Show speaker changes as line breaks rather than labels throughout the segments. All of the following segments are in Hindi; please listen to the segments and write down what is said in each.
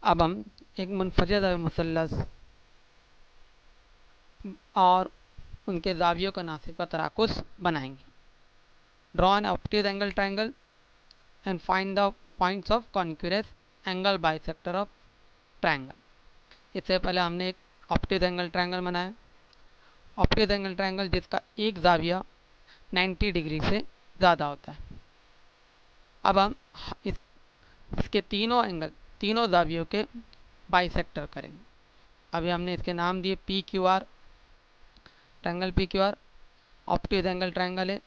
अब हम एक मुनफरद मुसल्लस और उनके जावियों का नासिब का तराकुस बनाएंगे। Draw an obtuse angle triangle and find the points of concurrence angle bisector of triangle. इससे पहले हमने एक ऑप्टिक एंगल ट्रायंगल बनाया। ऑप्टिक एंगल ट्रायंगल जिसका एक जाविया 90 डिग्री से ज़्यादा होता है। अब हम इसके तीनों एंगल, तीनों जावियों के बाइसेक्टर करेंगे। अभी हमने इसके नाम दिए P Q R, triangle P Q R optic angle triangle है।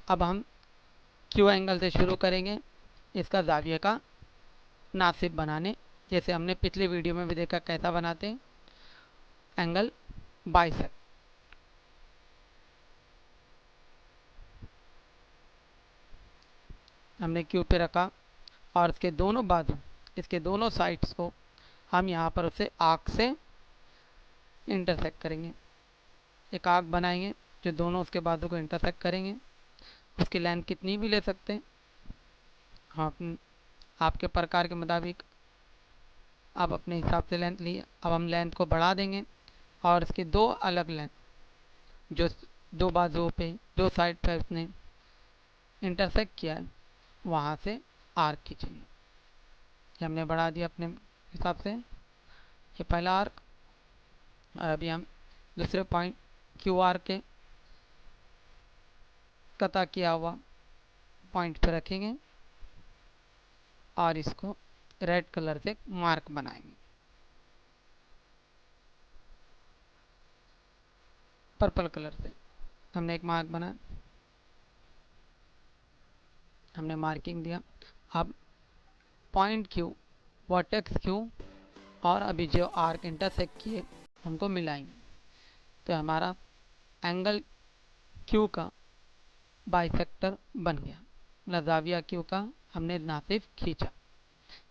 अब हम क्यू एंगल से शुरू करेंगे इसका जाविये का नासिब बनाने, जैसे हमने पिछले वीडियो में भी देखा कैसा बनाते हैं एंगल बाइसेक्ट। हमने क्यू पे रखा और इसके दोनों बाजू, इसके दोनों साइड्स को हम यहाँ पर उसे आर्क से इंटरसेक्ट करेंगे। एक आर्क बनाएंगे जो दोनों उसके बाजू को इंटरसेक्ट करेंगे। उसकी लेंथ कितनी भी ले सकते हैं आप, आपके प्रकार के मुताबिक आप अपने हिसाब से लेंथ लिए। अब हम लेंथ को बढ़ा देंगे और इसके दो अलग लेंथ जो दो बाजुओं पे, दो साइड पे उसने इंटरसेक्ट किया है, वहाँ से आर्क खींचेंगे। ये हमने बढ़ा दिया अपने हिसाब से, ये पहला आर्क। और अभी हम दूसरे पॉइंट क्यू आर के कता किया हुआ पॉइंट पे रखेंगे और इसको रेड कलर से मार्क बनाएंगे। पर्पल कलर से हमने एक मार्क बनाया, हमने मार्किंग दिया। अब पॉइंट क्यू, वर्टेक्स क्यू और अभी जो आर्क इंटरसेक्ट किए उनको मिलाएंगे, तो हमारा एंगल क्यू का बाइसेक्टर बन गया। नजाविया क्यू का हमने नासिब खींचा।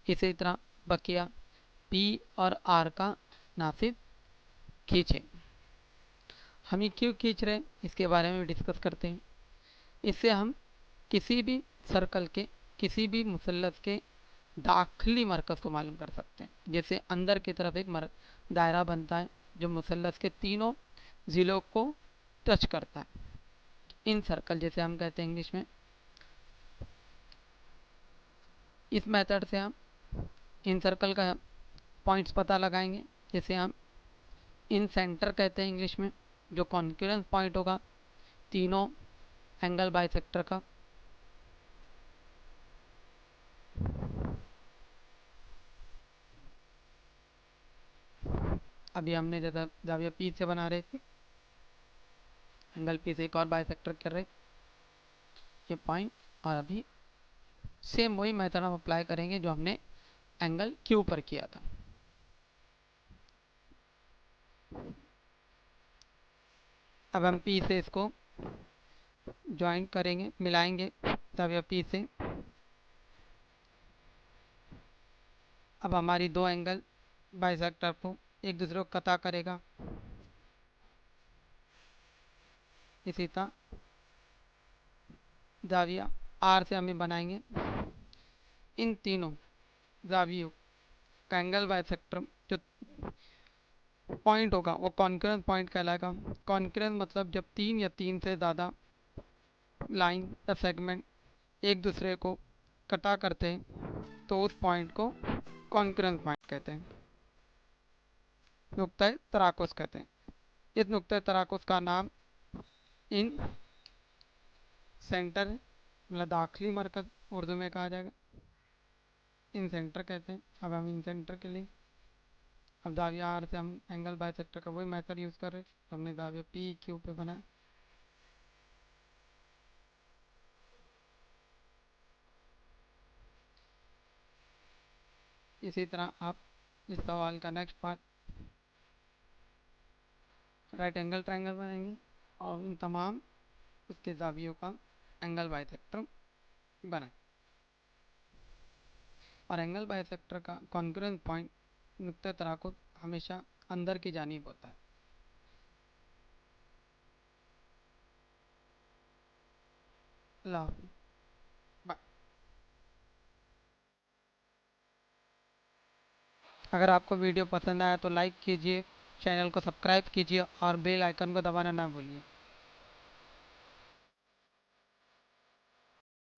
इसी तरह बकिया पी और आर का नासिब खींचे। हम ये क्यों खींच रहे हैं इसके बारे में डिस्कस करते हैं। इससे हम किसी भी सर्कल के, किसी भी मुसल्लस के दाखिली मरकज़ को मालूम कर सकते हैं। जैसे अंदर की तरफ एक दायरा बनता है जो मुसल्लस के तीनों ज़िलों को टच करता है। इन सर्कल जैसे हम कहते हैं इंग्लिश में। इस मेथड से हम इन सर्कल का पॉइंट्स पता लगाएंगे। जैसे हम इन सेंटर कहते हैं इंग्लिश में, जो कॉन्क्यूरेंस पॉइंट होगा तीनों एंगल बाइसेक्टर का। अभी हमने जैसा जाविया पी से बना रहे थे, एंगल पी से एक और बाइसेक्टर कर रहे ये पॉइंट, और अभी सेम वही मेथड हम अप्लाई करेंगे जो हमने एंगल क्यू पर किया था। अब हम पी से इसको ज्वाइन करेंगे, मिलाएंगे जाविया पी से। अब हमारी दो एंगल बाइसेक्टर को एक दूसरे को कता करेगा। इसी तरह जाविया आर से हमें बनाएंगे। इन तीनों जावियों का एंगल बाइसेक्टर जो पॉइंट होगा वो कॉन्करेंस पॉइंट कहलाएगा। कॉन्करेंस मतलब जब तीन या तीन से ज़्यादा लाइन या सेगमेंट एक दूसरे को कटा करते हैं तो उस पॉइंट को कॉन्करेंस पॉइंट कहते हैं, नुक्ता तराकुस कहते हैं। इस नुक्ता तराकुस का नाम इन सेंटर, मतलब दाखिली मरकज उर्दू में कहा जाएगा, इन सेंटर कहते हैं। अब हम इन सेंटर के लिए अब दाविया आर से हम एंगल बाइसेक्टर का वही मेथड यूज़ कर रहे हैं। तो हमने दाविया पी क्यू पे बनाया। इसी तरह आप इस सवाल का next part right angle triangle बनाएंगे और उन तमाम उसके जावियों का एंगल बाइसेक्टर बनाएं। और एंगल बाइसेक्टर का कॉन्करेंस पॉइंट नुक्ता तराकुस हमेशा अंदर की जानिब होता है। अल्लाह हाफ़िज़। बाय। अगर आपको वीडियो पसंद आया तो लाइक कीजिए, चैनल को सब्सक्राइब कीजिए और बेल आइकन को दबाना ना भूलिए।